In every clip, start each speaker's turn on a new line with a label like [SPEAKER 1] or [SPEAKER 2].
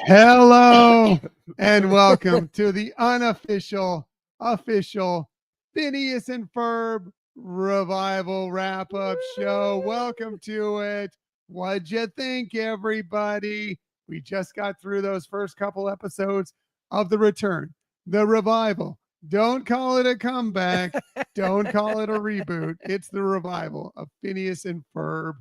[SPEAKER 1] Hello and welcome to the unofficial, official Phineas and Ferb revival wrap-up show. Welcome to it. What'd you think, everybody? We just got through those first couple episodes of the return, the revival. Don't call it a comeback. Don't call it a reboot. It's the revival of Phineas and Ferb.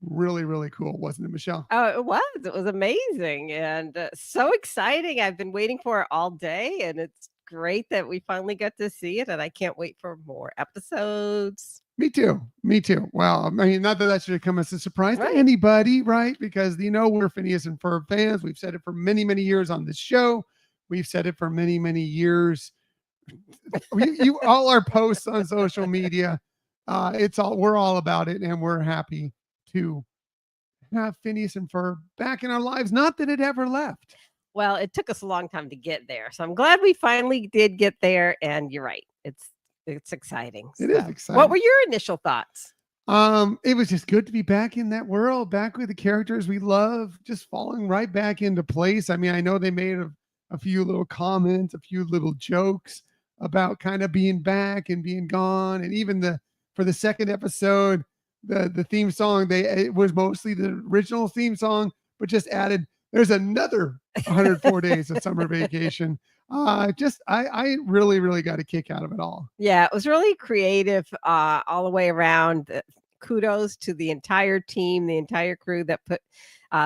[SPEAKER 1] Really, really cool, wasn't it, Michelle?
[SPEAKER 2] Oh, it was. It was amazing and so exciting. I've been waiting for it all day, and it's great that we finally got to see it. And I can't wait for more episodes.
[SPEAKER 1] Me too. Me too. Well, I mean, not that that should come as a surprise
[SPEAKER 2] Right.
[SPEAKER 1] to anybody, right? Because, you know, we're Phineas and Ferb fans. We've said it for many, many years on this show. We've said it for many, many years. You all our posts on social media. We're all about it, and we're happy to have Phineas and Ferb back in our lives. Not that it ever left.
[SPEAKER 2] Well, it took us a long time to get there, so I'm glad we finally did get there. And you're right, it's exciting.
[SPEAKER 1] It is exciting.
[SPEAKER 2] What were your initial thoughts?
[SPEAKER 1] It was just good to be back in that world, back with the characters we love, just falling right back into place. I mean, I know they made a few little comments, a few little jokes about kind of being back and being gone, and even for the second episode, the theme song, it was mostly the original theme song, but just added, there's another 104 days of summer vacation. I really, really got a kick out of it all.
[SPEAKER 2] Yeah, it was really creative all the way around. Kudos to the entire team, the entire crew that put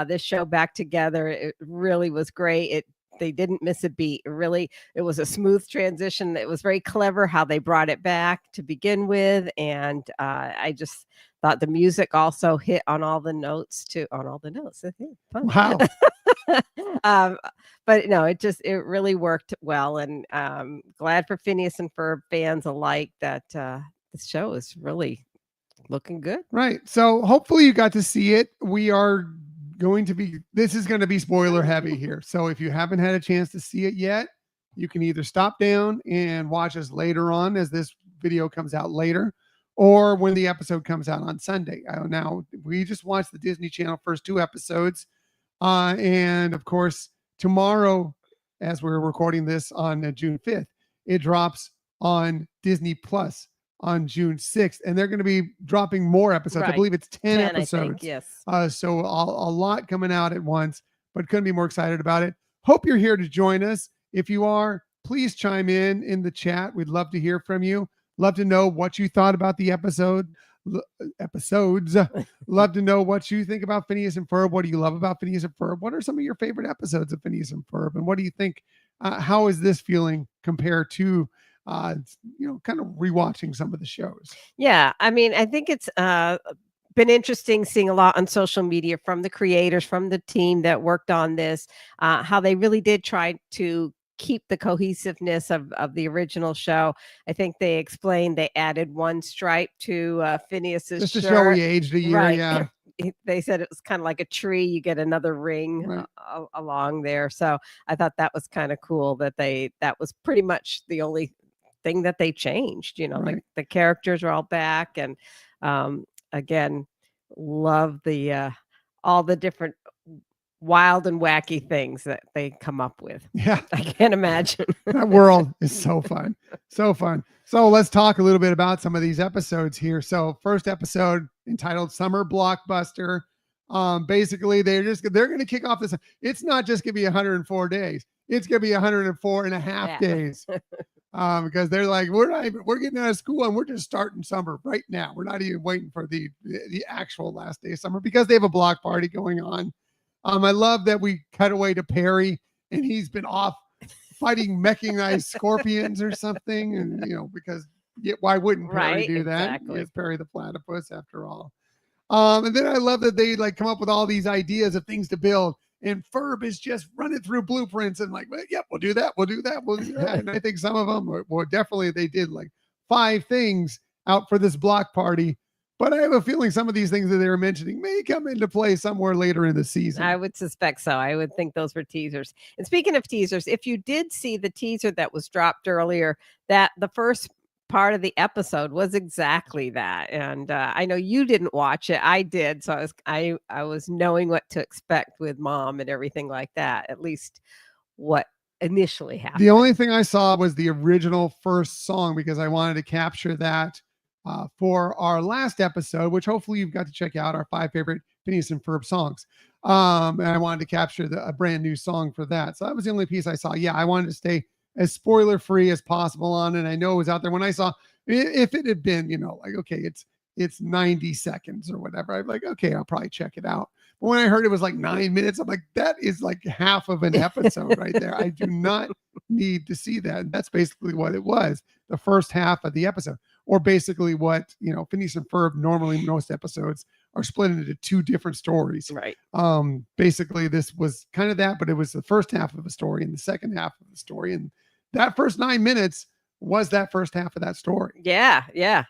[SPEAKER 2] this show back together. It really was great. They didn't miss a beat. It was a smooth transition. It was very clever how they brought it back to begin with. And I just thought the music also hit on all the notes Fun.
[SPEAKER 1] Wow.
[SPEAKER 2] But no, it really worked well. And glad for Phineas and Ferb fans alike that this show is really looking good.
[SPEAKER 1] Right. So hopefully you got to see it. This is going to be spoiler heavy here. So if you haven't had a chance to see it yet, you can either stop down and watch us later on as this video comes out later, or when the episode comes out on Sunday. Now, we just watched the Disney Channel first 2 episodes. And of course, tomorrow, as we're recording this on June 5th, it drops on Disney Plus on June 6th, and they're going to be dropping more episodes.
[SPEAKER 2] Right.
[SPEAKER 1] I believe it's 10 episodes.
[SPEAKER 2] I think, yes.
[SPEAKER 1] So a lot coming out at once, but couldn't be more excited about it. Hope you're here to join us. If you are, please chime in the chat. We'd love to hear from you. Love to know what you thought about the episodes. Love to know what you think about Phineas and Ferb. What do you love about Phineas and Ferb? What are some of your favorite episodes of Phineas and Ferb? And what do you think? How is this feeling compared to kind of rewatching some of the shows?
[SPEAKER 2] Yeah, I mean, I think it's been interesting seeing a lot on social media from the creators, from the team that worked on this, how they really did try to keep the cohesiveness of the original show. I think they explained they added one stripe to Phineas's
[SPEAKER 1] just to
[SPEAKER 2] shirt.
[SPEAKER 1] show he aged a year.
[SPEAKER 2] Right.
[SPEAKER 1] Yeah.
[SPEAKER 2] They said it was kind of like a tree. You get another ring
[SPEAKER 1] Right.
[SPEAKER 2] along there. So I thought that was kind of cool that was pretty much the only thing that they changed. You know,
[SPEAKER 1] Right.
[SPEAKER 2] like the characters are all back, and again, love the all the different wild and wacky things that they come up with.
[SPEAKER 1] Yeah.
[SPEAKER 2] I can't imagine.
[SPEAKER 1] That world is so fun. So fun. So let's talk a little bit about some of these episodes here. So first episode entitled Summer Blockbuster. Basically they're going to kick off this. It's not just going to be 104 days. It's going to be 104 and a half days. Because they're like, we're getting out of school and we're just starting summer right now. We're not even waiting for the actual last day of summer because they have a block party going on. I love that we cut away to Perry and he's been off fighting mechanized scorpions or something. And, because why wouldn't Perry do that?
[SPEAKER 2] Exactly.
[SPEAKER 1] It's Perry the platypus after all. And then I love that they come up with all these ideas of things to build. And Ferb is just running through blueprints and well, yep, we'll do that. We'll do that. We'll do that. And I think some of them definitely they did 5 things out for this block party. But I have a feeling some of these things that they were mentioning may come into play somewhere later in the season.
[SPEAKER 2] I would suspect so. I would think those were teasers. And speaking of teasers, if you did see the teaser that was dropped earlier, that the first part of the episode was exactly that. And I know you didn't watch it. I did. So I was knowing what to expect with mom and everything like that. At least what initially happened.
[SPEAKER 1] The only thing I saw was the original first song because I wanted to capture that for our last episode, which hopefully you've got to check out, our 5 favorite Phineas and Ferb songs. And I wanted to capture a brand new song for that. So that was the only piece I saw. Yeah, I wanted to stay as spoiler free as possible on it. I know it was out there when I saw, if it had been, like, okay, it's 90 seconds or whatever, I'm like, okay, I'll probably check it out. But when I heard it was like 9 minutes, I'm like, that is like half of an episode right there. I do not need to see that. And that's basically what it was, the first half of the episode, or basically what, Phineas and Ferb normally most episodes are split into 2 different stories.
[SPEAKER 2] Right.
[SPEAKER 1] Basically this was kind of that, but it was the first half of a story and the second half of the story. And that first 9 minutes was that first half of that story.
[SPEAKER 2] Yeah.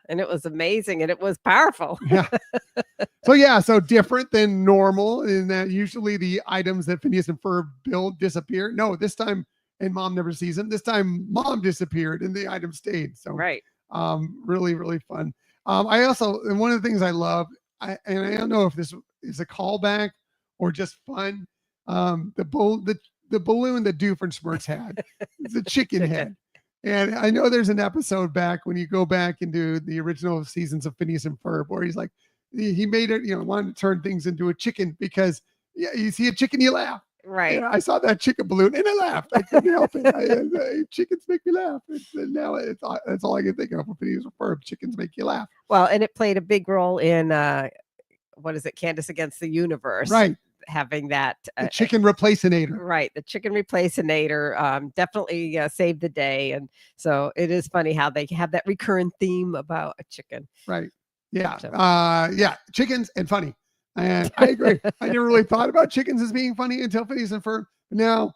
[SPEAKER 2] And it was amazing and it was powerful.
[SPEAKER 1] Yeah. So different than normal in that usually the items that Phineas and Ferb build disappear. No, this time, and mom never sees them. This time mom disappeared and the item stayed. So
[SPEAKER 2] right.
[SPEAKER 1] Really, really fun. I also, and one of the things I love, and I don't know if this is a callback or just fun. The balloon that Doofenshmirtz had, it's a chicken head. And I know there's an episode back when you go back into the original seasons of Phineas and Ferb where he's like, he made it, wanted to turn things into a chicken because you see a chicken, you laugh.
[SPEAKER 2] Right.
[SPEAKER 1] I saw that chicken balloon and I laughed. I couldn't help it. Chickens make me laugh. And now that's all I can think of. Phineas and Ferb, chickens make you laugh.
[SPEAKER 2] Well, and it played a big role in, what is it? Candace Against the Universe.
[SPEAKER 1] Right.
[SPEAKER 2] Having that
[SPEAKER 1] the chicken replacinator.
[SPEAKER 2] Right. The chicken replacinator definitely saved the day. And so it is funny how they have that recurring theme about a chicken.
[SPEAKER 1] Right. Yeah. So. Chickens and funny. And I agree. I never really thought about chickens as being funny until Phineas and Ferb. Now,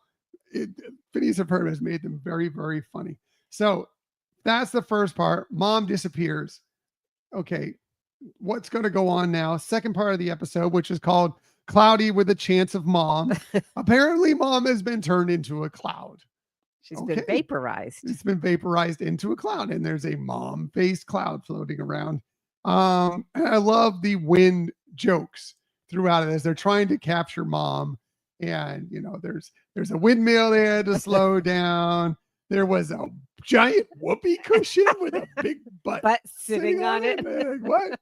[SPEAKER 1] Phineas and Ferb has made them very, very funny. So that's the first part. Mom disappears. Okay. What's going to go on now? Second part of the episode, which is called Cloudy with a Chance of Mom. Apparently mom has been turned into a cloud.
[SPEAKER 2] She's been vaporized.
[SPEAKER 1] It's been vaporized into a cloud, and there's a mom-faced cloud floating around. And I love the wind jokes throughout it as they're trying to capture mom. And there's a windmill there to slow down. There was a giant whoopee cushion with a big butt
[SPEAKER 2] sitting on it.
[SPEAKER 1] Like, what?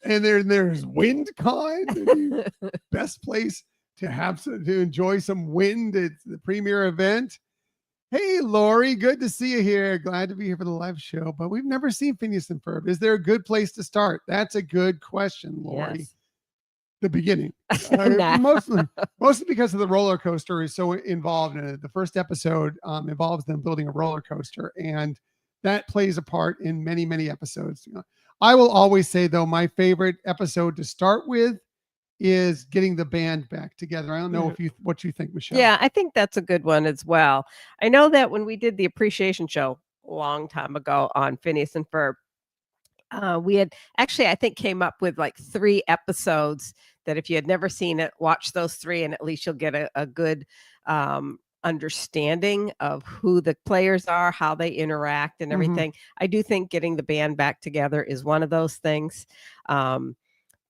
[SPEAKER 1] And there's WindCon, the best place to enjoy some wind. It's the premier event. Hey, Lori, good to see you here. Glad to be here for the live show, but we've never seen Phineas and Ferb. Is there a good place to start? That's a good question, Lori.
[SPEAKER 2] Yes.
[SPEAKER 1] The beginning. Mostly because of the roller coaster is so involved in it. The first episode involves them building a roller coaster, and that plays a part in many, many episodes. I will always say, though, my favorite episode to start with is getting the band back together. I don't know what you think, Michelle.
[SPEAKER 2] Yeah, I think that's a good one as well. I know that when we did the appreciation show a long time ago on Phineas and Ferb, we had actually, I think, came up with like 3 episodes that if you had never seen it, watch those 3 and at least you'll get a good understanding of who the players are, how they interact and everything. I do think getting the band back together is one of those things,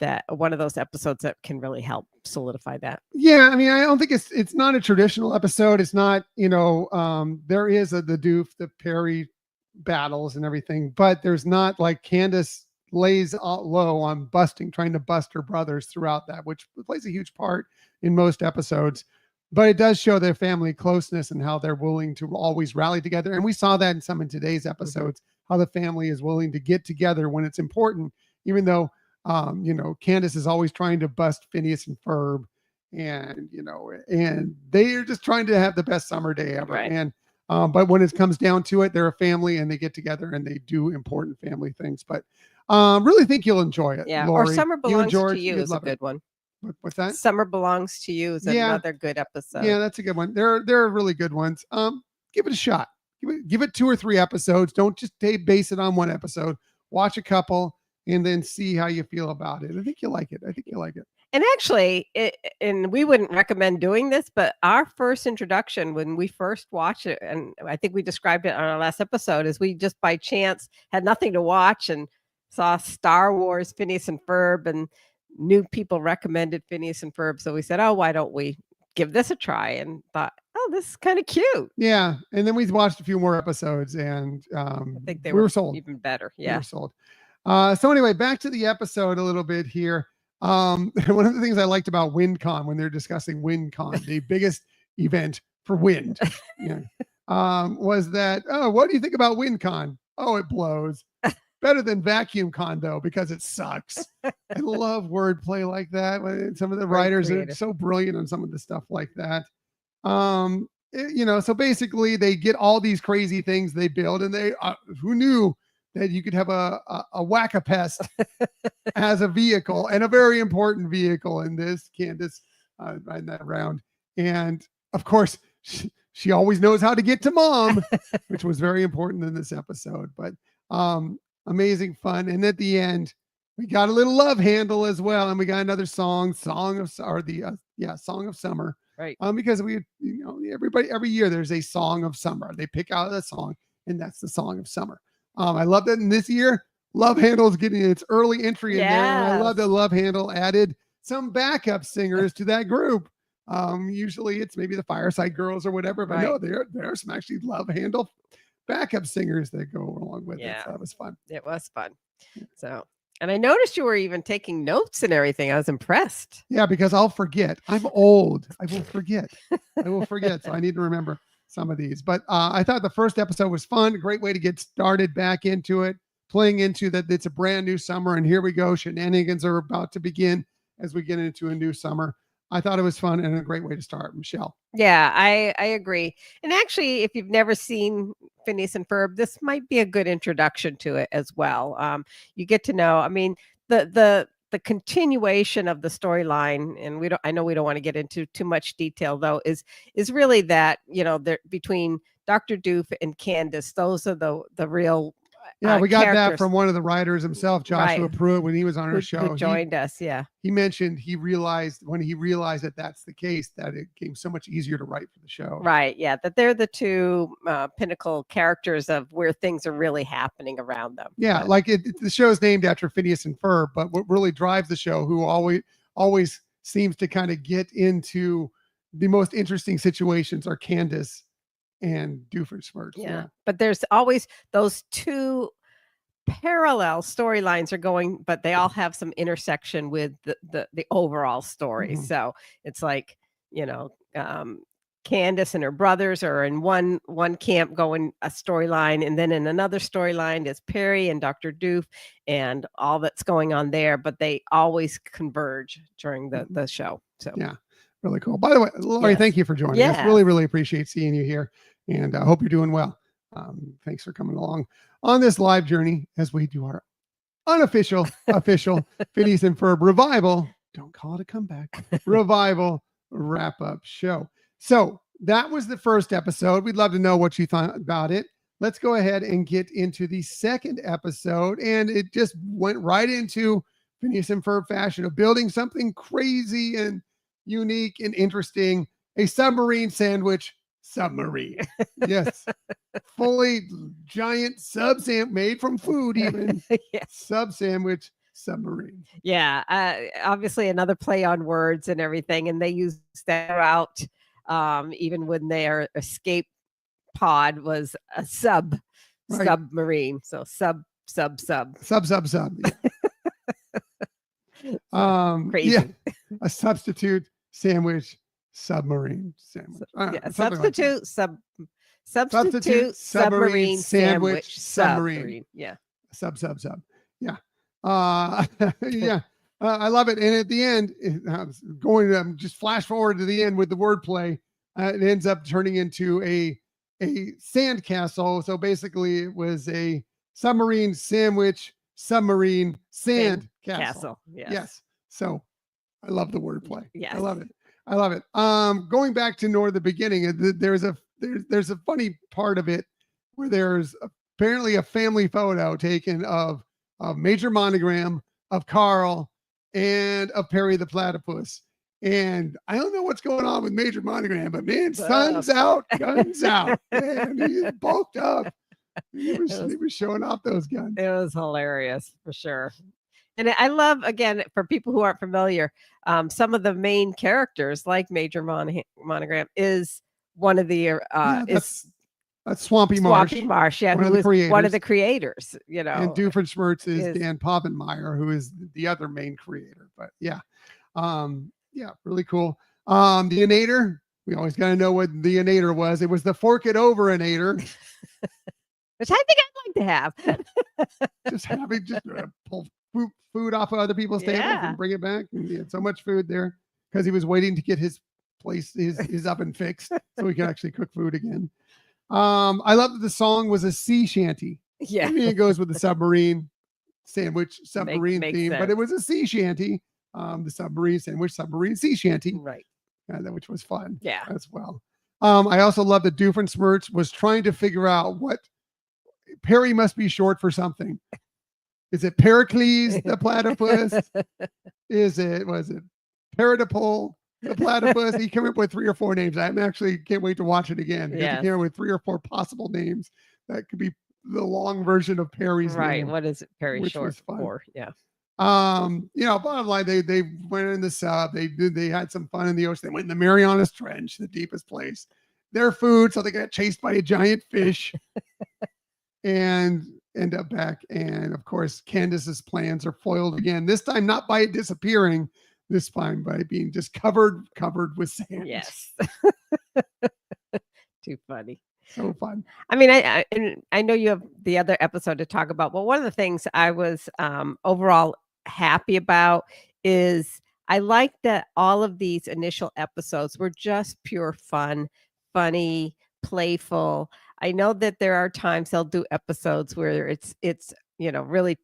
[SPEAKER 2] that one of those episodes that can really help solidify that.
[SPEAKER 1] Yeah. I mean, I don't think it's not a traditional episode. It's not, there is the Perry battles and everything, but there's not like Candace lays low on trying to bust her brothers throughout that, which plays a huge part in most episodes. But it does show their family closeness and how they're willing to always rally together. And we saw that in today's episodes, how the family is willing to get together when it's important, even though, Candace is always trying to bust Phineas and Ferb, and they are just trying to have the best summer day ever.
[SPEAKER 2] Right.
[SPEAKER 1] And, but when it comes down to it, they're a family and they get together and they do important family things. But really think you'll enjoy it.
[SPEAKER 2] Yeah.
[SPEAKER 1] Lori.
[SPEAKER 2] Or Summer Belongs to You is a good one.
[SPEAKER 1] What's that?
[SPEAKER 2] Summer Belongs to You is another good episode.
[SPEAKER 1] Yeah, that's a good one. There are really good ones. Give it a shot. Give it 2 or 3 episodes. Don't just base it on one episode. Watch a couple and then see how you feel about it. I think you'll like it. I think you'll like it.
[SPEAKER 2] And actually, and we wouldn't recommend doing this, but our first introduction when we first watched it, and I think we described it on our last episode, is we just by chance had nothing to watch and saw Star Wars, Phineas and Ferb, and new people recommended Phineas and Ferb. So we said, oh, why don't we give this a try? And thought, oh, this is kind of cute.
[SPEAKER 1] Yeah. And then we watched a few more episodes, and
[SPEAKER 2] I think they
[SPEAKER 1] we were sold.
[SPEAKER 2] even better.
[SPEAKER 1] We
[SPEAKER 2] Yeah.
[SPEAKER 1] were sold. So anyway, back to the episode a little bit here. One of the things I liked about WindCon, when they're discussing WindCon, the biggest event for wind, was that, oh, what do you think about WindCon? Oh, it blows. Better than Vacuum Con, though, because it sucks. I love wordplay like that. Some of the writers are so brilliant on some of the stuff like that. So basically they get all these crazy things they build, and they who knew that you could have a whack-a-pest as a vehicle, and a very important vehicle in this, Candace riding that around. And of course, she always knows how to get to mom, which was very important in this episode. But amazing fun. And at the end, we got a little love handle as well, and we got another song of summer.
[SPEAKER 2] Right.
[SPEAKER 1] Because everybody every year there's a song of summer. They pick out a song, and that's the song of summer. I love that in this year, Love Handle is getting its early entry in there. And I love that Love Handle added some backup singers to that group. Usually it's maybe the Fireside Girls or whatever, but no, there are some actually Love Handle backup singers that go along with it. So that was fun.
[SPEAKER 2] It was fun. So, and I noticed you were even taking notes and everything. I was impressed.
[SPEAKER 1] Yeah, because I'll forget. I'm old. I will forget. So I need to remember some of these. But I thought the first episode was fun. A great way to get started back into it, playing into that it's a brand new summer. And here we go. Shenanigans are about to begin as we get into a new summer. I thought it was fun and a great way to start. Michelle.
[SPEAKER 2] Yeah, I agree. And actually, if you've never seen Phineas and Ferb, this might be a good introduction to it as well. You get to know, I mean, the continuation of the storyline, and I know we don't want to get into too much detail though, is really that, they're between Dr. Doof and Candace. Those are the real
[SPEAKER 1] we got
[SPEAKER 2] characters.
[SPEAKER 1] that from one of the writers himself, Joshua Pruitt, when he was on our show.
[SPEAKER 2] Who joined us, yeah.
[SPEAKER 1] He mentioned when he realized that that's the case, that it became so much easier to write for the show.
[SPEAKER 2] Right, yeah, that they're the two pinnacle characters of where things are really happening around them.
[SPEAKER 1] Yeah, like the show is named after Phineas and Ferb, but what really drives the show, who always seems to kind of get into the most interesting situations, are Candace and Doofenshmirtz.
[SPEAKER 2] Yeah, but there's always those two parallel storylines are going, but they all have some intersection with the overall story.
[SPEAKER 1] Mm-hmm.
[SPEAKER 2] So it's like, Candace and her brothers are in one camp going a storyline, and then in another storyline is Perry and Dr. Doof and all that's going on there, but they always converge during the show. So
[SPEAKER 1] yeah, really cool. By the way, Lori, thank you for joining us. Really, really appreciate seeing you here, and I hope you're doing well. Thanks for coming along on this live journey as we do our unofficial, official Phineas and Ferb revival. Don't call it a comeback. Revival wrap-up show. So that was the first episode. We'd love to know what you thought about it. Let's go ahead and get into the second episode. And it just went right into Phineas and Ferb fashion of building something crazy and unique and interesting. A submarine sandwich submarine. Yes. Fully giant sub sandwich made from food even.
[SPEAKER 2] Yes.
[SPEAKER 1] Sub sandwich submarine.
[SPEAKER 2] Yeah. Obviously another play on words and everything. And they use that out. Even when their escape pod was a submarine. So sub.
[SPEAKER 1] Yeah.
[SPEAKER 2] Crazy.
[SPEAKER 1] Yeah. A substitute sandwich submarine sandwich.
[SPEAKER 2] Substitute submarine sandwich submarine. Yeah.
[SPEAKER 1] Sub. Yeah. Yeah. I love it. And at the end, going to just flash forward to the end with the wordplay, it ends up turning into a sand castle. So basically it was a submarine sandwich, submarine sand castle. Yes. So I love the wordplay.
[SPEAKER 2] Yes.
[SPEAKER 1] I love it. Going back to the beginning, there's a funny part of it where there's apparently a family photo taken of of Major Monogram, of Carl, and of Perry the Platypus. And I don't know what's going on with Major Monogram, but man, sun's out, guns out. Man, he's bulked up. He was showing off those guns.
[SPEAKER 2] It was hilarious for sure. And I love, again, for people who aren't familiar, some of the main characters, like Major Monogram, is one of the
[SPEAKER 1] that's Swampy Marsh.
[SPEAKER 2] Swampy Marsh, yeah,
[SPEAKER 1] one
[SPEAKER 2] who
[SPEAKER 1] of the
[SPEAKER 2] is one of the creators, you know.
[SPEAKER 1] And Doofenshmirtz is Dan Povenmire, who is the other main creator. But yeah, really cool. The Inator, we always got to know what the Inator was. It was the Fork It Over Inator.
[SPEAKER 2] Which I think I'd like to have.
[SPEAKER 1] Just having pull food off of other people's tables and bring it back. And he had so much food there because he was waiting to get his oven fixed so he could actually cook food again. I love that the song was a sea shanty.
[SPEAKER 2] Yeah.
[SPEAKER 1] I mean, it goes with the submarine theme,
[SPEAKER 2] sense.
[SPEAKER 1] but it was a sea shanty. The submarine sandwich, submarine sea shanty.
[SPEAKER 2] Right.
[SPEAKER 1] Which was fun.
[SPEAKER 2] Yeah.
[SPEAKER 1] As well. I also love that Doofenshmirtz was trying to figure out what Perry must be short for something. Is it Pericles the platypus? Was it Peridipole the platypus? He came up with 3 or 4 names. I actually can't wait to watch it again. Because he came up with 3 or 4 possible names that could be the long version of Perry's name.
[SPEAKER 2] What is it Perry short for? Yeah.
[SPEAKER 1] Bottom line, they went in the sub. They had some fun in the ocean. They went in the Marianas Trench, the deepest place. Their food, so they got chased by a giant fish. And end up back, and of course Candace's plans are foiled again, this time not by it disappearing, this time by being just covered with sand.
[SPEAKER 2] Yes. Too funny.
[SPEAKER 1] So fun.
[SPEAKER 2] I mean, I know you have the other episode to talk about, but one of the things I was overall happy about is I like that all of these initial episodes were just pure fun, funny, playful. I know that there are times they'll do episodes where it's really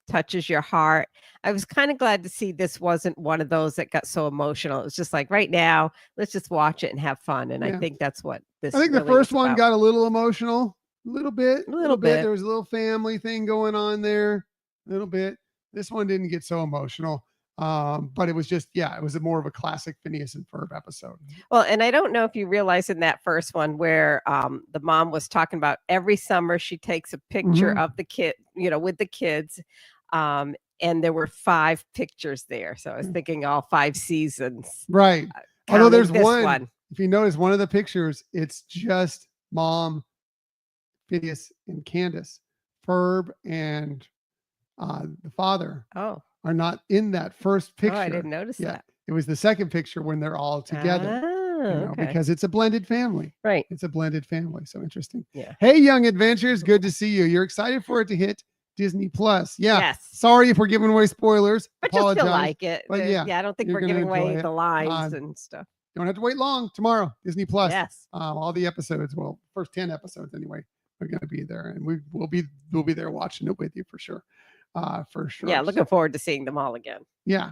[SPEAKER 2] touches your heart. I was kind of glad to see this wasn't one of those that got so emotional. It was just like, right now, let's just watch it and have fun. And I think that's what this.
[SPEAKER 1] I think
[SPEAKER 2] really
[SPEAKER 1] the first
[SPEAKER 2] was
[SPEAKER 1] one
[SPEAKER 2] about.
[SPEAKER 1] got a little emotional, a little bit.
[SPEAKER 2] Bit.
[SPEAKER 1] There was a little family thing going on there, a little bit. This one didn't get so emotional. But it was just, it was more of a classic Phineas and Ferb episode.
[SPEAKER 2] Well, and I don't know if you realize in that first one where the mom was talking about every summer she takes a picture of the kid, with the kids. And there were 5 pictures there. So I was thinking all 5 seasons.
[SPEAKER 1] Right. Although there's
[SPEAKER 2] one.
[SPEAKER 1] If you notice one of the pictures, it's just Mom, Phineas, and Candace. Ferb and the father. Are not in that first picture.
[SPEAKER 2] Oh, I didn't notice that.
[SPEAKER 1] It was the second picture when they're all together. Because it's a blended family.
[SPEAKER 2] Right.
[SPEAKER 1] It's a blended family. So interesting.
[SPEAKER 2] Yeah.
[SPEAKER 1] Hey, Young Adventures. Good to see you. You're excited for it to hit Disney Plus. Yeah.
[SPEAKER 2] Yes.
[SPEAKER 1] Sorry if we're giving away spoilers.
[SPEAKER 2] But you'll still like it.
[SPEAKER 1] But
[SPEAKER 2] I don't think we're giving away the lines and stuff.
[SPEAKER 1] Don't have to wait long. Tomorrow, Disney Plus.
[SPEAKER 2] Yes.
[SPEAKER 1] All the episodes, first 10 episodes anyway, are going to be there. And we'll be there watching it with you for sure. For sure.
[SPEAKER 2] Yeah, looking forward to seeing them all again.
[SPEAKER 1] Yeah.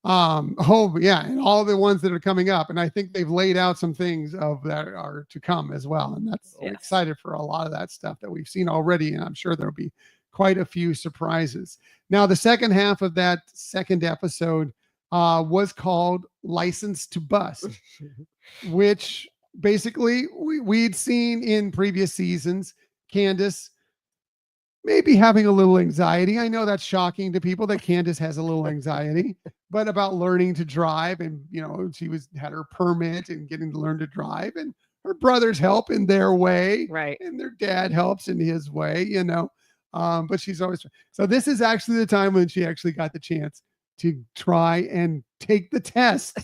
[SPEAKER 1] And all the ones that are coming up. And I think they've laid out some things that are to come as well. And we're excited for a lot of that stuff that we've seen already. And I'm sure there'll be quite a few surprises. Now, the second half of that second episode was called License to Bust, which basically we'd seen in previous seasons. Candace maybe having a little anxiety. I know that's shocking to people that Candace has a little anxiety, but about learning to drive, and she had her permit and getting to learn to drive, and her brothers help in their way,
[SPEAKER 2] right?
[SPEAKER 1] And their dad helps in his way, but she's always. So this is actually the time when she actually got the chance to try and take the test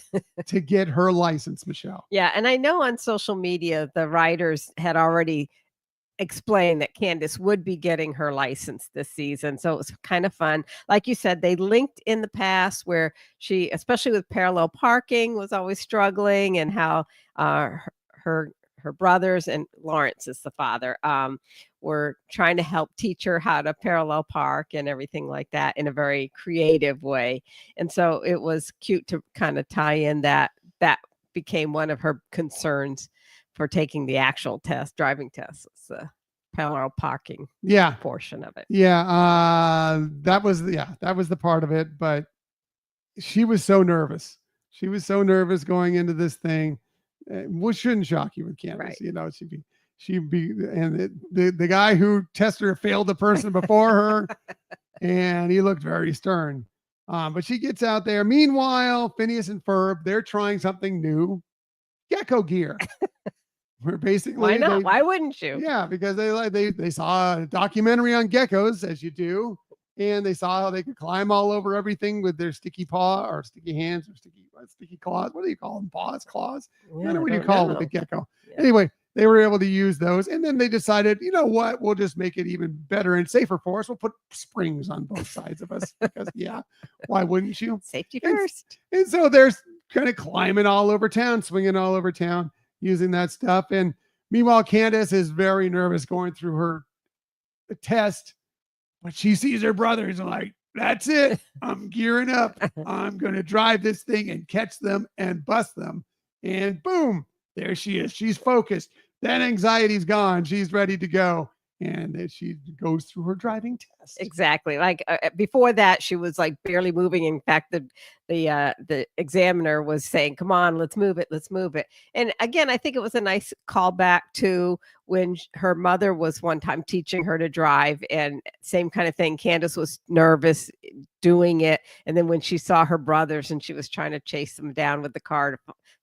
[SPEAKER 1] to get her license, Michelle.
[SPEAKER 2] Yeah, and I know on social media the writers had already explain that Candace would be getting her license this season. So it was kind of fun. Like you said, they linked in the past where she, especially with parallel parking, was always struggling, and how her brothers, and Lawrence is the father, were trying to help teach her how to parallel park and everything like that in a very creative way. And so it was cute to kind of tie in that became one of her concerns for taking the actual driving test. parallel parking
[SPEAKER 1] Yeah.
[SPEAKER 2] portion of it.
[SPEAKER 1] Yeah. That was the part of it. But she was so nervous. She was so nervous going into this thing, which shouldn't shock you with Candace.
[SPEAKER 2] Right.
[SPEAKER 1] You know, she'd be, and the guy who tested her failed the person before her, and he looked very stern. But she gets out there. Meanwhile, Phineas and Ferb, they're trying something new, gecko gear. Where basically,
[SPEAKER 2] why not? Why wouldn't you?
[SPEAKER 1] Yeah, because they saw a documentary on geckos, as you do, and they saw how they could climb all over everything with their sticky paw or sticky hands or sticky claws. What do you call them? Paws, claws? I don't know what you call it with the gecko. Yeah. Anyway, they were able to use those, and then they decided, you know what? We'll just make it even better and safer for us. We'll put springs on both sides of us because, yeah, why wouldn't you?
[SPEAKER 2] Safety first.
[SPEAKER 1] And so they're kind of climbing all over town, swinging all over town, using that stuff. And meanwhile, Candace is very nervous going through her test, but she sees her brothers and like, that's it. I'm gearing up. I'm going to drive this thing and catch them and bust them. And boom, there she is. She's focused. That anxiety's gone. She's ready to go. And then she goes through her driving test.
[SPEAKER 2] Exactly. Like before that, she was like barely moving. In fact, the examiner was saying, "Come on, let's move it, let's move it." And again, I think it was a nice callback to when her mother was one time teaching her to drive, and same kind of thing. Candace was nervous doing it, and then when she saw her brothers and she was trying to chase them down with the car to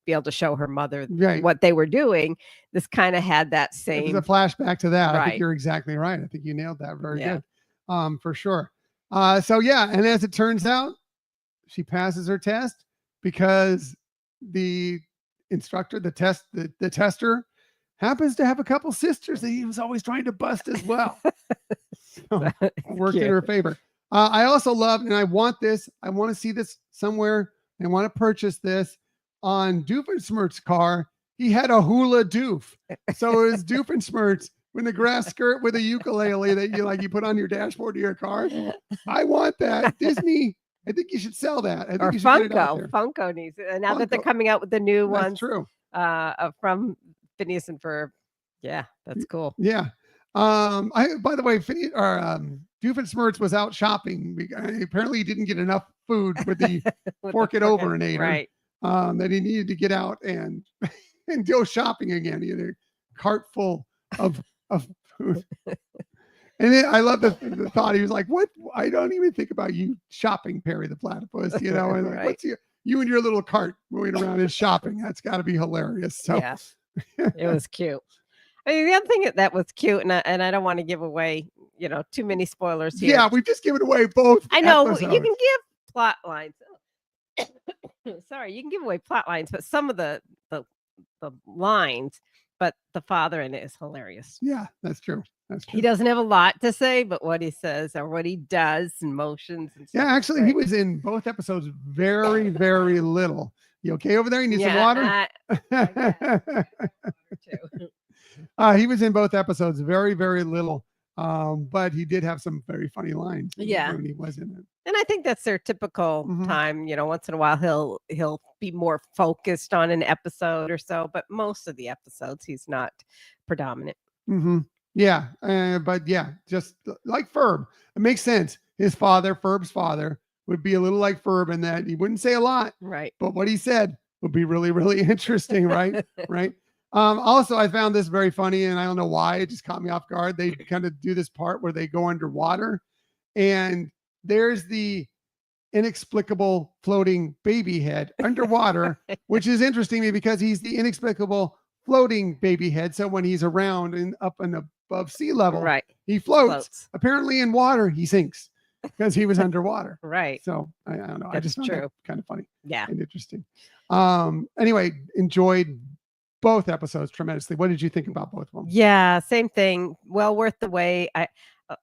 [SPEAKER 2] be able to show her mother what they were doing, this kind of had that same.
[SPEAKER 1] It was a flashback to that. Right. I think you're exactly right. I think you nailed that very good. For sure. So yeah, and as it turns out, she passes her test because the instructor, the tester, happens to have a couple sisters that he was always trying to bust as well. So, worked in her favor. I also love, and I want to see this somewhere. I want to purchase this. On Doofenshmirtz car, he had a hula doof. So it was Doofenshmirtz with a grass skirt with a ukulele that you put on your dashboard of your car. I want that. Disney, I think you should sell that. I think
[SPEAKER 2] or
[SPEAKER 1] you should
[SPEAKER 2] Funko.
[SPEAKER 1] get it out there.
[SPEAKER 2] Funko needs it. And now that they're coming out with the new ones.
[SPEAKER 1] True.
[SPEAKER 2] From Phineas and Ferb. Yeah, that's cool.
[SPEAKER 1] Yeah. By the way, Doofenshmirtz was out shopping. Apparently he didn't get enough food with the fork it over and ate. Right. That he needed to get out and go shopping again. He had a cart full of food. And then I love the thought. He was like, "What? I don't even think about you shopping, Perry the Platypus." You know, and like, what's you and your little cart moving around and shopping? That's got to be hilarious. So
[SPEAKER 2] yeah, it was cute. I mean, the other thing that was cute, and I don't want to give away, too many spoilers here.
[SPEAKER 1] Yeah, we've just given away both.
[SPEAKER 2] I know episodes. You can give plot lines. Sorry, you can give away plot lines, but some of the lines, but the father in it is hilarious.
[SPEAKER 1] Yeah, that's true. That's true.
[SPEAKER 2] He doesn't have a lot to say, but what he says or what he does and motions and stuff.
[SPEAKER 1] Yeah, actually, he was in both episodes very, very little. You okay over there? You need some water? He was in both episodes very, very little. But he did have some very funny lines.
[SPEAKER 2] Yeah,
[SPEAKER 1] when he was in it.
[SPEAKER 2] And I think that's their typical time. Once in a while he'll be more focused on an episode or so, but most of the episodes he's not predominant.
[SPEAKER 1] Yeah, but yeah, just like Ferb, it makes sense. His father, Ferb's father, would be a little like Ferb in that he wouldn't say a lot,
[SPEAKER 2] right?
[SPEAKER 1] But what he said would be really, really interesting, right? Right. Also, I found this very funny, and I don't know why it just caught me off guard. They kind of do this part where they go underwater, and there's the inexplicable floating baby head underwater, which is interesting to me because he's the inexplicable floating baby head. So when he's around and up and above sea level,
[SPEAKER 2] right,
[SPEAKER 1] he floats. Apparently in water, he sinks because he was underwater.
[SPEAKER 2] Right.
[SPEAKER 1] So I don't know.
[SPEAKER 2] That's
[SPEAKER 1] I just found that kind of funny.
[SPEAKER 2] Yeah.
[SPEAKER 1] And interesting. Anyway, enjoyed both episodes tremendously. What did you think about both of them?
[SPEAKER 2] Yeah, same thing. Well worth the wait.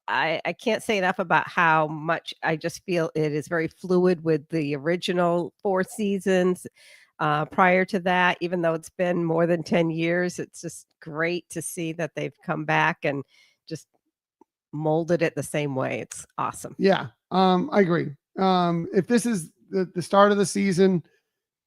[SPEAKER 2] I can't say enough about how much I just feel it is very fluid with the original 4 seasons. Prior to that, even though it's been more than 10 years, it's just great to see that they've come back and just molded it the same way. It's awesome.
[SPEAKER 1] Yeah, I agree. If this is the start of the season,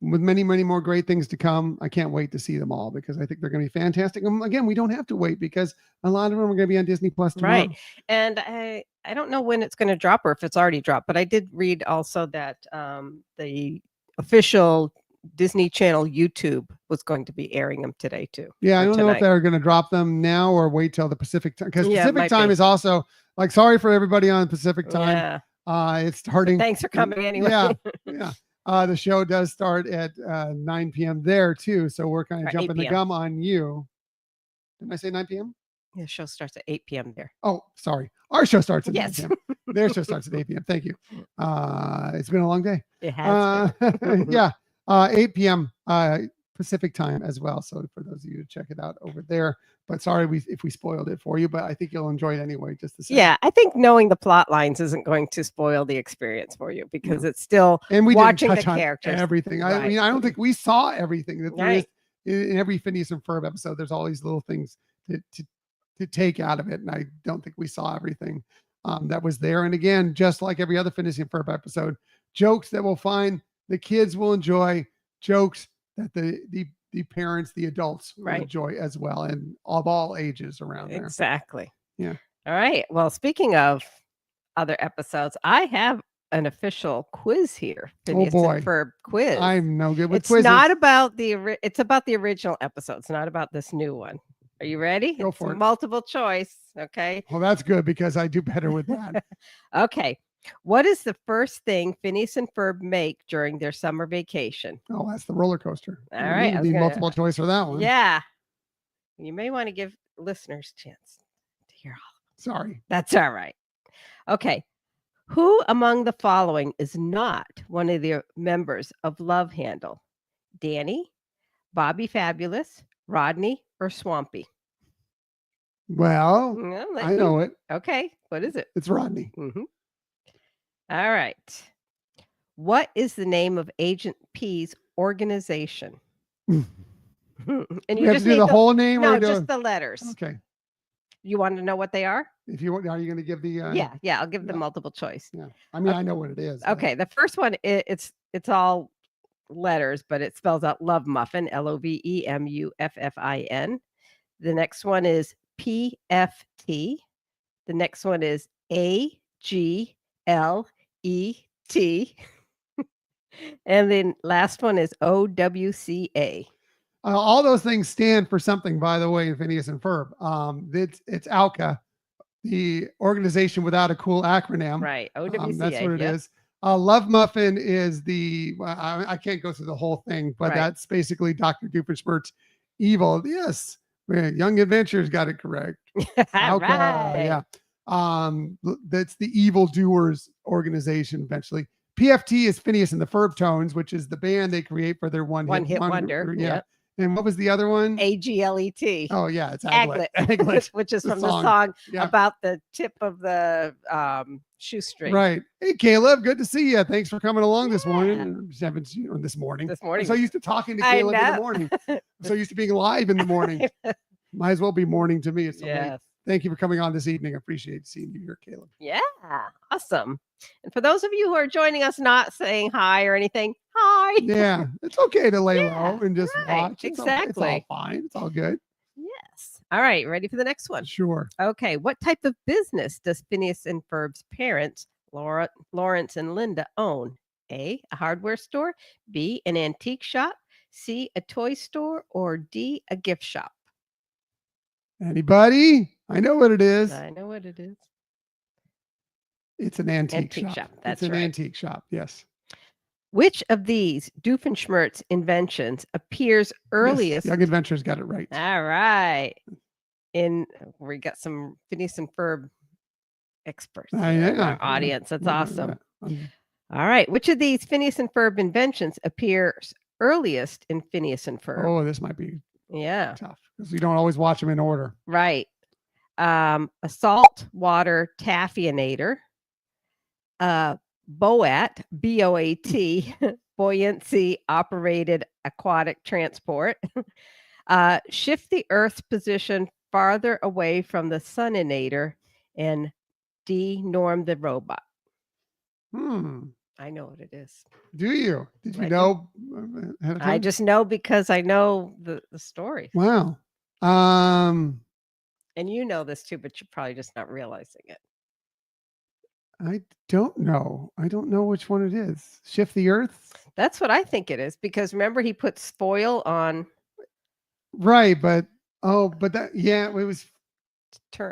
[SPEAKER 1] with many, many more great things to come. I can't wait to see them all because I think they're going to be fantastic. Again, we don't have to wait because a lot of them are going to be on Disney Plus tomorrow.
[SPEAKER 2] Right. And I don't know when it's going to drop or if it's already dropped, but I did read also that the official Disney Channel YouTube was going to be airing them today too.
[SPEAKER 1] Yeah, I don't know if
[SPEAKER 2] tonight.
[SPEAKER 1] they're going to drop them now or wait till the Pacific time, because
[SPEAKER 2] Yeah, it
[SPEAKER 1] Pacific
[SPEAKER 2] might
[SPEAKER 1] time
[SPEAKER 2] be.
[SPEAKER 1] is also like, sorry for everybody on Pacific time.
[SPEAKER 2] Yeah.
[SPEAKER 1] It's starting.
[SPEAKER 2] Thanks for coming anyway.
[SPEAKER 1] Yeah, yeah. The show does start at 9 p.m. there too, so we're kind of
[SPEAKER 2] Or 8
[SPEAKER 1] jumping the
[SPEAKER 2] p.m.
[SPEAKER 1] gum on you. Didn't I say 9 p.m.?
[SPEAKER 2] The show starts at 8 p.m. there.
[SPEAKER 1] Oh, sorry. Our show starts at
[SPEAKER 2] Yes.
[SPEAKER 1] 9 p.m. Their show starts at 8 p.m. Thank you. It's been a long day.
[SPEAKER 2] It has been.
[SPEAKER 1] Yeah. 8 p.m. Pacific time as well. So for those of you to check it out over there. But sorry if we spoiled it for you, but I think you'll enjoy it anyway, just the same.
[SPEAKER 2] Yeah, I think knowing the plot lines isn't going to spoil the experience for you because it's still
[SPEAKER 1] and we
[SPEAKER 2] watching
[SPEAKER 1] didn't touch
[SPEAKER 2] the
[SPEAKER 1] on
[SPEAKER 2] characters.
[SPEAKER 1] everything. I
[SPEAKER 2] Right.
[SPEAKER 1] mean, I don't think we saw everything that there
[SPEAKER 2] Right.
[SPEAKER 1] is in every Phineas and Ferb episode. There's all these little things to take out of it, and I don't think we saw everything that was there. And again, just like every other Phineas and Ferb episode, jokes that we'll find the kids will enjoy, jokes that the parents, the adults will
[SPEAKER 2] Right.
[SPEAKER 1] enjoy as well, and of all ages around there.
[SPEAKER 2] Exactly.
[SPEAKER 1] Yeah.
[SPEAKER 2] All right. Well, speaking of other episodes, I have an official quiz here. Phineas
[SPEAKER 1] boy.
[SPEAKER 2] and Ferb quiz.
[SPEAKER 1] I'm no good with
[SPEAKER 2] It's
[SPEAKER 1] quizzes.
[SPEAKER 2] not about it's about the original episodes, not about this new one. Are you ready?
[SPEAKER 1] Go for
[SPEAKER 2] It's
[SPEAKER 1] it.
[SPEAKER 2] multiple choice. Okay.
[SPEAKER 1] Well, that's good because I do better with that.
[SPEAKER 2] Okay. What is the first thing Phineas and Ferb make during their summer vacation?
[SPEAKER 1] Oh, that's the roller coaster.
[SPEAKER 2] All right, I was
[SPEAKER 1] Need
[SPEAKER 2] gonna-
[SPEAKER 1] multiple choice for that one.
[SPEAKER 2] Yeah. You may want to give listeners a chance to hear all.
[SPEAKER 1] Sorry.
[SPEAKER 2] That's all right. Okay. Who among the following is not one of the members of Love Handle? Danny, Bobby Fabulous, Rodney, or Swampy?
[SPEAKER 1] Well,
[SPEAKER 2] Well,
[SPEAKER 1] I know it.
[SPEAKER 2] Okay. What is it?
[SPEAKER 1] It's Rodney.
[SPEAKER 2] Mm-hmm. All right. What is the name of Agent P's organization? And
[SPEAKER 1] You have to do the whole name
[SPEAKER 2] no,
[SPEAKER 1] or do
[SPEAKER 2] just the letters.
[SPEAKER 1] Okay.
[SPEAKER 2] You want to know what they are?
[SPEAKER 1] If you want, are you going to give the
[SPEAKER 2] Yeah, I'll give the multiple choice.
[SPEAKER 1] Yeah. I mean, I know what it is.
[SPEAKER 2] Okay, the first one it's all letters, but it spells out Love Muffin, LOVEMUFFIN. The next one is PFT. The next one is AGLET. And then last one is OWCA.
[SPEAKER 1] All those things stand for something, by the way, in Phineas and Ferb. It's ALCA, the organization without a cool acronym.
[SPEAKER 2] Right. OWCA.
[SPEAKER 1] That's what it is. Love Muffin is I can't go through the whole thing, but that's basically Dr. Doofenshmirtz evil. Yes. Young Adventures got it correct.
[SPEAKER 2] Right.
[SPEAKER 1] Yeah. That's the evil doers organization eventually. PFT is Phineas and the Ferb Tones, which is the band they create for their one hit wonder. Yeah.
[SPEAKER 2] Yep.
[SPEAKER 1] And what was the other one?
[SPEAKER 2] AGLET.
[SPEAKER 1] Oh yeah, it's
[SPEAKER 2] Aglet. Which is from the song about the tip of the shoestring.
[SPEAKER 1] Right. Hey Caleb, good to see you. Thanks for coming along this morning. This morning. I'm so used to talking to Caleb in the morning. I'm so used to being live in the morning. Might as well be morning to me. Yes. Thank you for coming on this evening. I appreciate seeing you here, Caleb.
[SPEAKER 2] Yeah, awesome. And for those of you who are joining us not saying hi or anything, hi.
[SPEAKER 1] Yeah, it's okay to lay low and just watch.
[SPEAKER 2] Exactly.
[SPEAKER 1] It's all fine. It's all good.
[SPEAKER 2] Yes. All right, ready for the next one?
[SPEAKER 1] Sure.
[SPEAKER 2] Okay, what type of business does Phineas and Ferb's parents, Lawrence and Linda, own? A hardware store, B, an antique shop, C, a toy store, or D, a gift shop?
[SPEAKER 1] Anybody? I know what it is.
[SPEAKER 2] I know what it is.
[SPEAKER 1] It's an antique shop.
[SPEAKER 2] That's
[SPEAKER 1] it's an
[SPEAKER 2] right.
[SPEAKER 1] antique shop. Yes.
[SPEAKER 2] Which of these Doofenshmirtz inventions appears earliest?
[SPEAKER 1] Yes, Young Adventures got it right.
[SPEAKER 2] All right. We got some Phineas and Ferb experts in our audience. That's awesome. All right. Which of these Phineas and Ferb inventions appears earliest in Phineas and Ferb?
[SPEAKER 1] Oh, this might be tough because we don't always watch them in order.
[SPEAKER 2] Right. A saltwater taffionator, BOAT, B-O-A-T, buoyancy operated aquatic transport, shift the Earth's position farther away from the suninator, and denorm the robot. I know what it is.
[SPEAKER 1] Do you? Did you
[SPEAKER 2] I do.
[SPEAKER 1] know ahead of
[SPEAKER 2] I
[SPEAKER 1] time?
[SPEAKER 2] just know because I know the story.
[SPEAKER 1] Wow.
[SPEAKER 2] And you know this too, but you're probably just not realizing it.
[SPEAKER 1] I don't know. I don't know which one it is. Shift the Earth?
[SPEAKER 2] That's what I think it is because remember he put foil on
[SPEAKER 1] Right, but that it was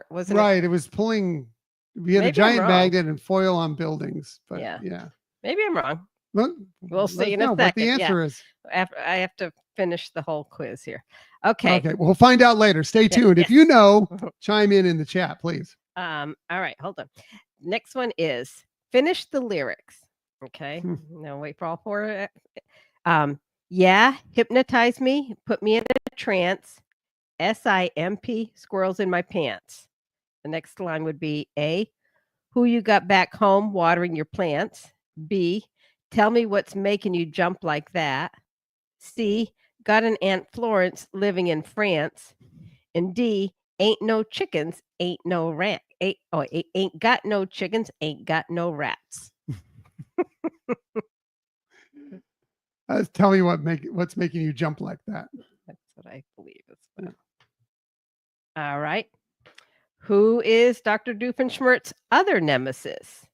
[SPEAKER 2] wasn't
[SPEAKER 1] right. It was pulling. We had a
[SPEAKER 2] Maybe I'm
[SPEAKER 1] giant
[SPEAKER 2] wrong.
[SPEAKER 1] magnet and foil on buildings, but
[SPEAKER 2] Yeah.
[SPEAKER 1] yeah.
[SPEAKER 2] Maybe I'm wrong.
[SPEAKER 1] Look,
[SPEAKER 2] We'll see
[SPEAKER 1] let's
[SPEAKER 2] in a
[SPEAKER 1] know what the
[SPEAKER 2] second.
[SPEAKER 1] answer is.
[SPEAKER 2] After I have to finish the whole quiz here. Okay.
[SPEAKER 1] Okay, we'll find out later. Stay tuned. If
[SPEAKER 2] yes.
[SPEAKER 1] you know, chime in the chat, please.
[SPEAKER 2] All right, hold on. Next one is finish the lyrics. Okay. Now wait for all four. Yeah, hypnotize me, put me in a trance. SIMP, squirrels in my pants. The next line would be A, who you got back home watering your plants. B, tell me what's making you jump like that. C, got an Aunt Florence living in France. And D, ain't no chickens, ain't no rat. Ain't got no chickens, ain't got no rats.
[SPEAKER 1] Tell me what's making you jump like that.
[SPEAKER 2] That's what I believe is. Yeah. All right. Who is Dr. Doofenshmirtz's other nemesis?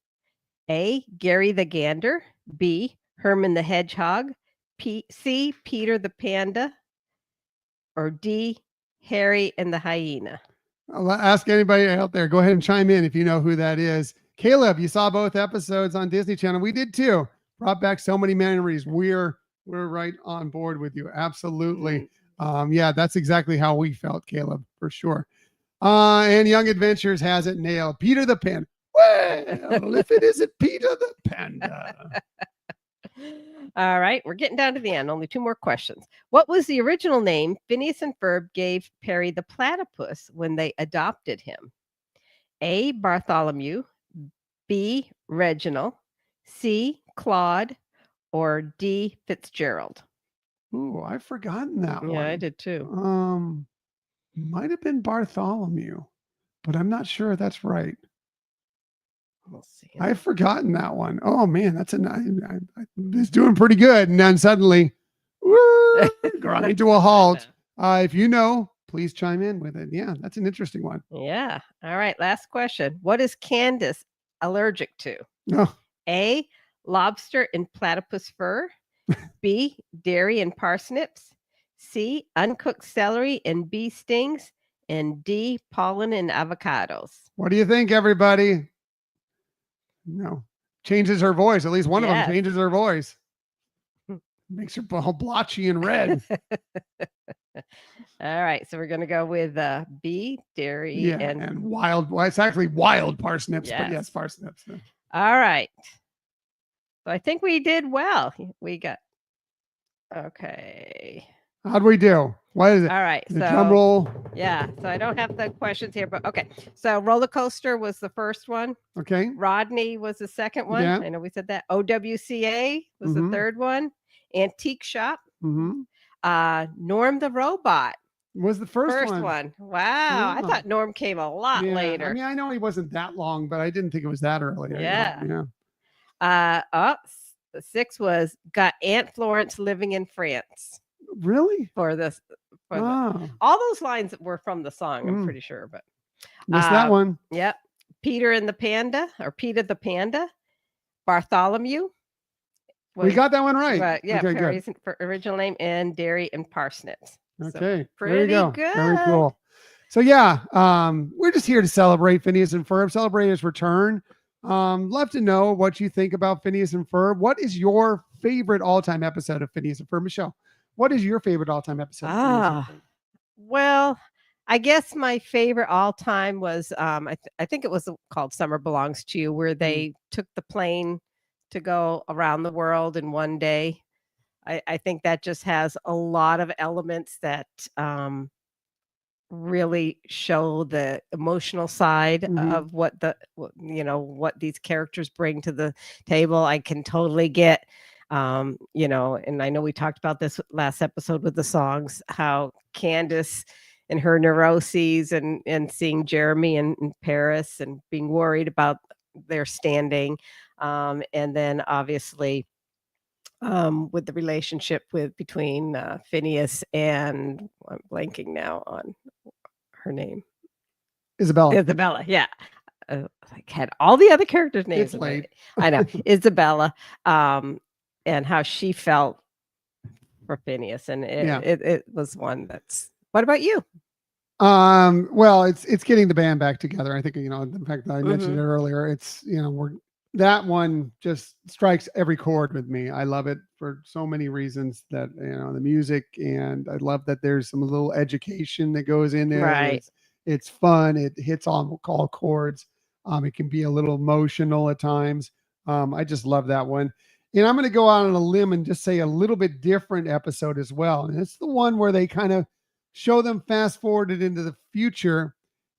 [SPEAKER 2] A, Gary the Gander. B, Herman the Hedgehog. C, Peter the Panda. Or D, Harry and the Hyena.
[SPEAKER 1] I'll ask anybody out there. Go ahead and chime in if you know who that is. Caleb, you saw both episodes on Disney Channel. We did too. Brought back so many memories. We're right on board with you. Absolutely. Yeah, that's exactly how we felt, Caleb, for sure. And Young Adventures has it nailed. Peter the Panda. Well, if it isn't Peter the Panda.
[SPEAKER 2] All right, we're getting down to the end. Only two more questions. What was the original name Phineas and Ferb gave Perry the platypus when they adopted him? A, Bartholomew. B, Reginald. C, Claude. Or D, Fitzgerald.
[SPEAKER 1] Ooh, I've forgotten that one.
[SPEAKER 2] Yeah, I did too.
[SPEAKER 1] Might have been Bartholomew, but I'm not sure that's right.
[SPEAKER 2] We'll see.
[SPEAKER 1] I've forgotten that one. Oh man, that's it's doing pretty good. And then suddenly, grind to a halt. If you know, please chime in with it. Yeah, that's an interesting one.
[SPEAKER 2] Yeah. All right. Last question. What is Candace allergic to?
[SPEAKER 1] Oh.
[SPEAKER 2] A, lobster and platypus fur. B, dairy and parsnips. C, uncooked celery and bee stings. And D, pollen and avocados.
[SPEAKER 1] What do you think, everybody? No. Changes her voice. At least one of them changes her voice. Makes her all blotchy and red.
[SPEAKER 2] All right. So we're going to go with B, dairy,
[SPEAKER 1] and wild. Well, it's actually wild parsnips, but yes, parsnips.
[SPEAKER 2] All right. So I think we did well. We got, okay.
[SPEAKER 1] How'd we do? What is it?
[SPEAKER 2] All right.
[SPEAKER 1] The drum roll.
[SPEAKER 2] Yeah. So I don't have the questions here, but okay. So roller coaster was the first one.
[SPEAKER 1] Okay.
[SPEAKER 2] Rodney was the second one.
[SPEAKER 1] Yeah.
[SPEAKER 2] I know we said that. OWCA was the third one. Antique shop. Norm the robot
[SPEAKER 1] was the first
[SPEAKER 2] one. Wow. I thought Norm came a lot later.
[SPEAKER 1] I mean, I know he wasn't that long, but I didn't think it was that early.
[SPEAKER 2] Yeah. The sixth was got Aunt Florence living in France.
[SPEAKER 1] Really?
[SPEAKER 2] For this. All those lines were from the song, I'm pretty sure. But
[SPEAKER 1] missed that one.
[SPEAKER 2] Yep. Peter and the Panda, or Peter the Panda. Bartholomew.
[SPEAKER 1] We got that one right.
[SPEAKER 2] But yeah, okay, Perry's original name, and dairy and parsnips.
[SPEAKER 1] Okay.
[SPEAKER 2] So, pretty good.
[SPEAKER 1] Very cool. So yeah, we're just here to celebrate Phineas and Ferb, celebrate his return. Love to know what you think about Phineas and Ferb. What is your favorite all-time episode of Phineas and Ferb? Michelle, what is your favorite all-time episode?
[SPEAKER 2] Well, I guess my favorite all-time was I think it was called Summer Belongs to You, where they took the plane to go around the world in one day. I think that just has a lot of elements that really show the emotional side of what these characters bring to the table. I can totally get, and I know we talked about this last episode with the songs, how Candace and her neuroses and seeing Jeremy in Paris and being worried about their standing. And then obviously with the relationship between Phineas and I'm blanking now on her name.
[SPEAKER 1] Isabella.
[SPEAKER 2] Isabella, yeah. I had all the other characters' names.
[SPEAKER 1] It's late.
[SPEAKER 2] I know. Isabella, and how she felt for Phineas. And it was one that's. What about you?
[SPEAKER 1] Well, it's getting the band back together. I think, the fact that I mentioned it earlier, it's, that one just strikes every chord with me. I love it for so many reasons that, the music, and I love that there's some little education that goes in there.
[SPEAKER 2] Right.
[SPEAKER 1] It's fun. It hits on all chords. It can be a little emotional at times. I just love that one. And I'm going to go out on a limb and just say a little bit different episode as well. And it's the one where they kind of show them fast forwarded into the future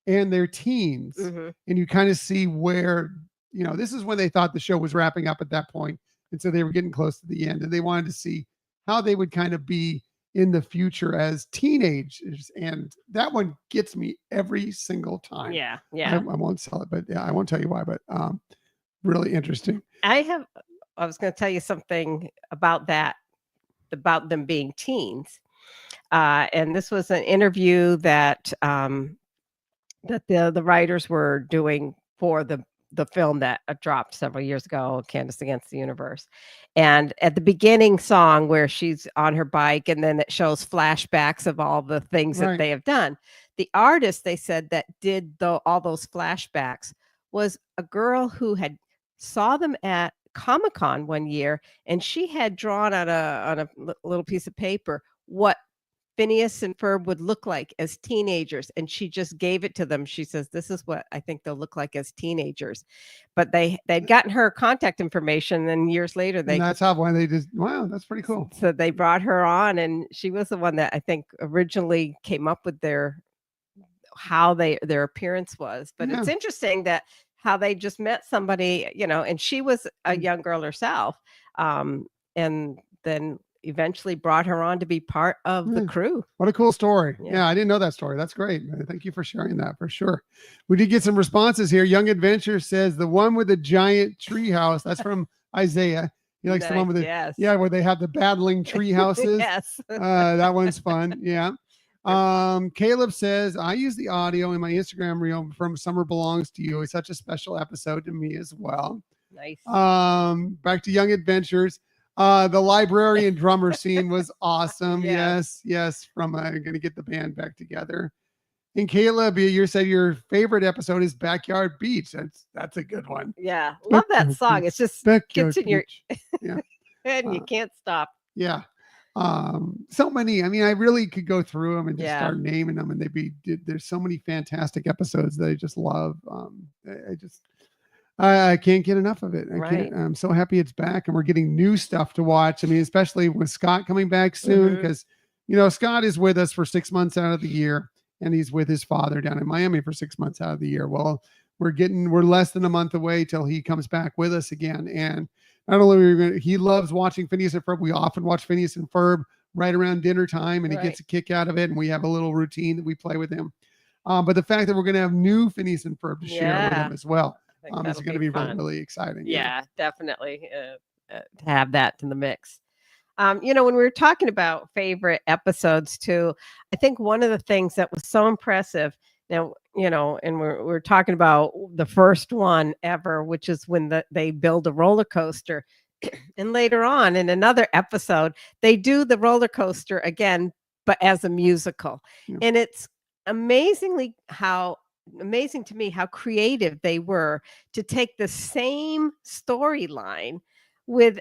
[SPEAKER 1] and their teens. And you kind of see where, this is when they thought the show was wrapping up at that point. And so they were getting close to the end, and they wanted to see how they would kind of be in the future as teenagers. And that one gets me every single time.
[SPEAKER 2] Yeah.
[SPEAKER 1] I won't sell it, but I won't tell you why, but really interesting.
[SPEAKER 2] I was going to tell you something about that, about them being teens. And this was an interview that that the writers were doing for the film that dropped several years ago, Candace Against the Universe. And at the beginning song where she's on her bike, and then it shows flashbacks of all the things that they have done. The artist, they said, that did all those flashbacks was a girl who had saw them at Comic-Con one year, and she had drawn on a little piece of paper what Phineas and Ferb would look like as teenagers, and she just gave it to them. She says, "This is what I think they'll look like as teenagers." But they'd gotten her contact information, and years later
[SPEAKER 1] and that's how when they just that's pretty cool.
[SPEAKER 2] So they brought her on, and she was the one that I think originally came up with how their appearance was. But it's interesting that how they just met somebody, and she was a young girl herself, and then eventually brought her on to be part of the crew.
[SPEAKER 1] What a cool story. Yeah, I didn't know that story. That's great. Thank you for sharing that, for sure. We did get some responses here. Young Adventure says the one with the giant tree house. That's from Isaiah. He likes the one with where they have the battling tree houses.
[SPEAKER 2] Yes.
[SPEAKER 1] That one's fun. Yeah. Caleb says, I use the audio in my Instagram reel from Summer Belongs to You. It's such a special episode to me as well.
[SPEAKER 2] Nice.
[SPEAKER 1] Back to Young Adventures. The librarian drummer scene was awesome. Yes. From gonna get the band back together. And Caleb, you said your favorite episode is Backyard Beach. That's a good one.
[SPEAKER 2] Yeah, love that song. It's just gets in your head and you can't stop.
[SPEAKER 1] Yeah. So many. I mean, I really could go through them and just start naming them, and there's so many fantastic episodes that I just love. I can't get enough of it. I'm so happy it's back, and we're getting new stuff to watch. I mean, especially with Scott coming back soon, because Scott is with us for 6 months out of the year, and he's with his father down in Miami for 6 months out of the year. Well, we're less than a month away till he comes back with us again. And not only he loves watching Phineas and Ferb. We often watch Phineas and Ferb right around dinner time, and he gets a kick out of it. And we have a little routine that we play with him. But the fact that we're going to have new Phineas and Ferb to share with him as well. It's going to be really, really exciting.
[SPEAKER 2] Yeah, definitely to have that in the mix. When we were talking about favorite episodes too, I think one of the things that was so impressive now, and we're talking about the first one ever, which is when they build a roller coaster. And later on in another episode, they do the roller coaster again, but as a musical. Yeah. And it's amazing to me how creative they were to take the same storyline with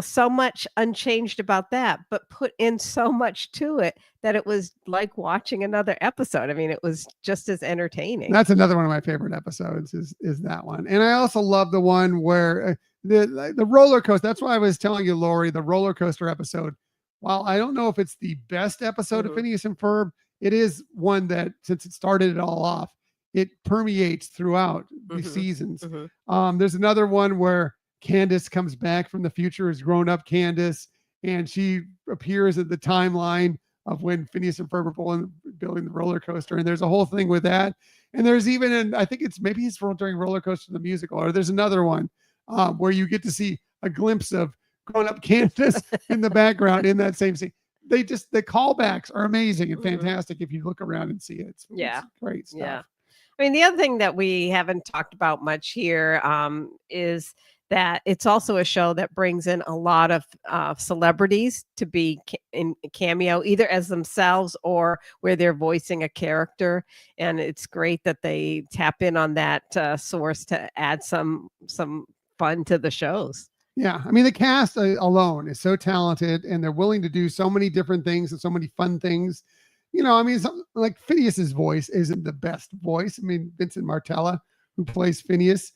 [SPEAKER 2] so much unchanged about that, but put in so much to it that it was like watching another episode. I mean, it was just as entertaining.
[SPEAKER 1] That's another one of my favorite episodes is that one. And I also love the one where the roller coaster. That's why I was telling you, Lori, the roller coaster episode. While I don't know if it's the best episode of Phineas and Ferb, it is one that, since it started it all off, it permeates throughout the seasons. There's another one where Candace comes back from the future as grown-up Candace, and she appears at the timeline of when Phineas and Ferb were building the roller coaster, and there's a whole thing with that. And there's even I think it's during Roller Coaster the Musical, or there's another one where you get to see a glimpse of grown-up Candace in the background in that same scene. The callbacks are amazing and fantastic if you look around and see it. It's great stuff.
[SPEAKER 2] Yeah. I mean, the other thing that we haven't talked about much here is that it's also a show that brings in a lot of celebrities to be in cameo, either as themselves or where they're voicing a character. And it's great that they tap in on that source to add some fun to the shows.
[SPEAKER 1] Yeah, I mean, the cast alone is so talented, and they're willing to do so many different things and so many fun things. I mean, like Phineas's voice isn't the best voice. I mean, Vincent Martella, who plays Phineas,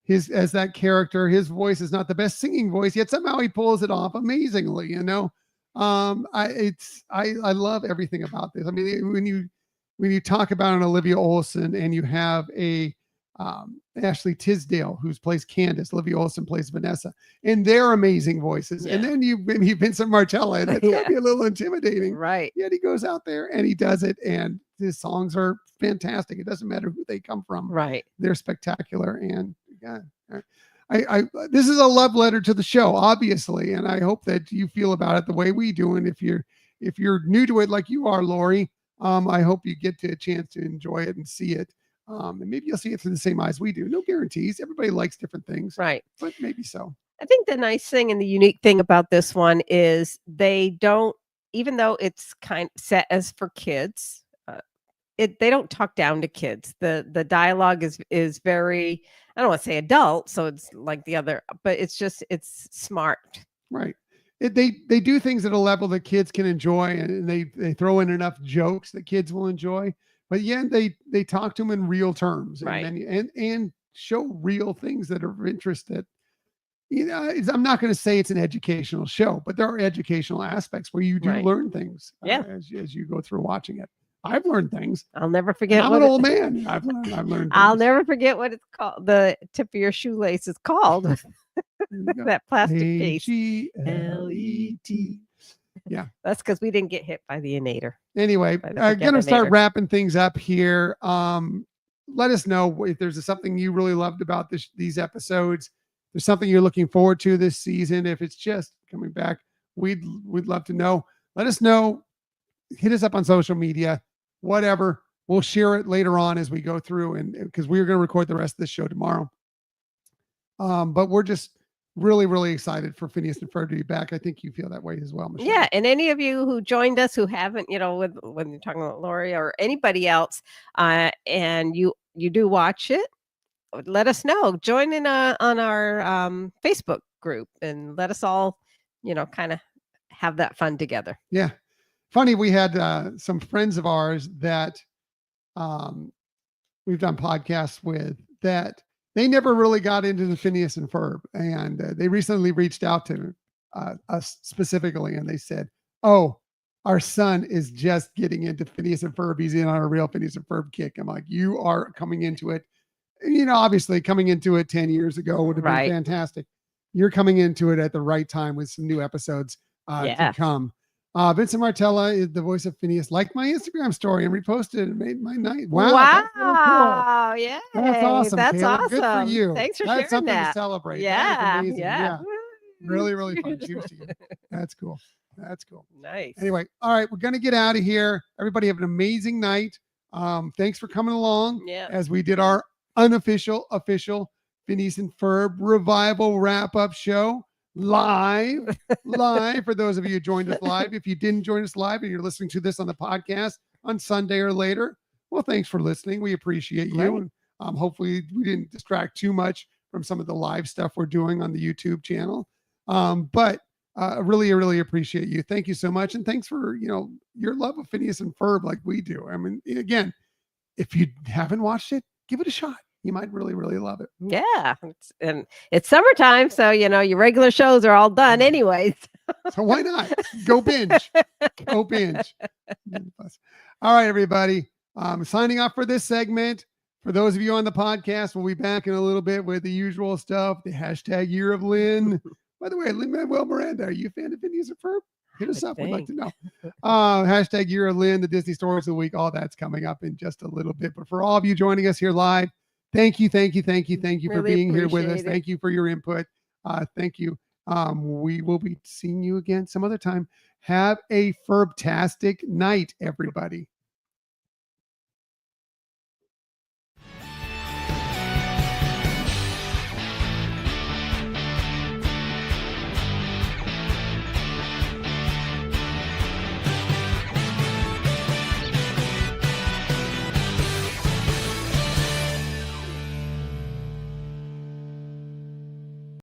[SPEAKER 1] as that character, his voice is not the best singing voice, yet somehow he pulls it off amazingly. I love everything about this. I mean, when you talk about an Olivia Olson and you have a Ashley Tisdale, who plays Candace, Olivia Olson plays Vanessa, and they're amazing voices. And then you Vincent Martella, and that's gotta be a little intimidating,
[SPEAKER 2] right?
[SPEAKER 1] Yet he goes out there and he does it, and his songs are fantastic. It doesn't matter who they come from,
[SPEAKER 2] right? They're
[SPEAKER 1] spectacular. And this is a love letter to the show, obviously, and I hope that you feel about it the way we do. And if you're new to it, like you are, Lori, I hope you get a chance to enjoy it and see it. And maybe you'll see it through the same eyes we do. No guarantees. Everybody likes different things.
[SPEAKER 2] Right.
[SPEAKER 1] But maybe so.
[SPEAKER 2] I think the nice thing and the unique thing about this one is they don't, even though it's kind of set as for kids, they don't talk down to kids. The dialogue is very, I don't want to say adult, so it's like the other, but it's smart.
[SPEAKER 1] Right. They do things at a level that kids can enjoy, and they throw in enough jokes that kids will enjoy. But yeah, they talk to them in real terms,
[SPEAKER 2] right?
[SPEAKER 1] And show real things that are of interest. That I'm not going to say it's an educational show, but there are educational aspects where you do learn things. As you go through watching it, I've learned things.
[SPEAKER 2] I'll never forget.
[SPEAKER 1] I'm an old man. I've learned. Things.
[SPEAKER 2] I'll never forget what it's called. The tip of your shoelace is called. That plastic piece.
[SPEAKER 1] Aglet. Yeah,
[SPEAKER 2] that's because we didn't get hit by the Inator.
[SPEAKER 1] Anyway, gonna start wrapping things up here. Let us know if there's something you really loved about these episodes. If there's something you're looking forward to this season. If it's just coming back, we'd love to know. Let us know. Hit us up on social media, whatever. We'll share it later on as we go through, and because we're going to record the rest of this show tomorrow. But we're just really, really excited for Phineas and Ferb to be back. I think you feel that way as well, Michelle.
[SPEAKER 2] Yeah, and any of you who joined us who haven't, when you're talking about Lori or anybody else, and you do watch it, let us know. Join in on our Facebook group and let us all, kind of have that fun together.
[SPEAKER 1] Yeah. Funny, we had some friends of ours that we've done podcasts with that they never really got into the Phineas and Ferb, and they recently reached out to us specifically, and they said, "Oh, our son is just getting into Phineas and Ferb. He's in on a real Phineas and Ferb kick." I'm like, "You are coming into it. Obviously coming into it 10 years ago would have been fantastic. You're coming into it at the right time with some new episodes to come." Vincent Martella is the voice of Phineas. Liked my Instagram story and reposted it and made my night. Wow.
[SPEAKER 2] Wow. Cool. Yeah.
[SPEAKER 1] That's awesome.
[SPEAKER 2] That's
[SPEAKER 1] Caleb.
[SPEAKER 2] awesome.
[SPEAKER 1] Good for you.
[SPEAKER 2] Thanks for
[SPEAKER 1] That's
[SPEAKER 2] sharing
[SPEAKER 1] something
[SPEAKER 2] that.
[SPEAKER 1] to celebrate.
[SPEAKER 2] Yeah.
[SPEAKER 1] Yeah. Really, really fun. Cheers to you. That's cool. That's cool.
[SPEAKER 2] Nice.
[SPEAKER 1] Anyway, all right, we're going to get out of here. Everybody have an amazing night. Thanks for coming along as we did our unofficial, official Phineas and Ferb revival wrap-up show. Live for those of you who joined us live. If you didn't join us live and you're listening to this on the podcast on Sunday or later, well, thanks for listening. We appreciate you. And hopefully we didn't distract too much from some of the live stuff we're doing on the YouTube channel. But really, really appreciate you. Thank you so much. And thanks for, your love of Phineas and Ferb like we do. I mean, again, if you haven't watched it, give it a shot. You might really, really love it.
[SPEAKER 2] Yeah. And it's summertime. So, your regular shows are all done anyways.
[SPEAKER 1] So why not? Go binge. Go binge. All right, everybody. Signing off for this segment. For those of you on the podcast, we'll be back in a little bit with the usual stuff. The hashtag Year of Lynn. By the way, Lin-Manuel Miranda, are you a fan of Phineas and Ferb? Hit us up. We'd like to know. Hashtag Year of Lynn, the Disney Stories of the Week. All that's coming up in just a little bit. But for all of you joining us here live, Thank you for
[SPEAKER 2] Really
[SPEAKER 1] being here with us.
[SPEAKER 2] appreciate it.
[SPEAKER 1] Thank you for your input. Thank you. We will be seeing you again some other time. Have a Ferbtastic night, everybody.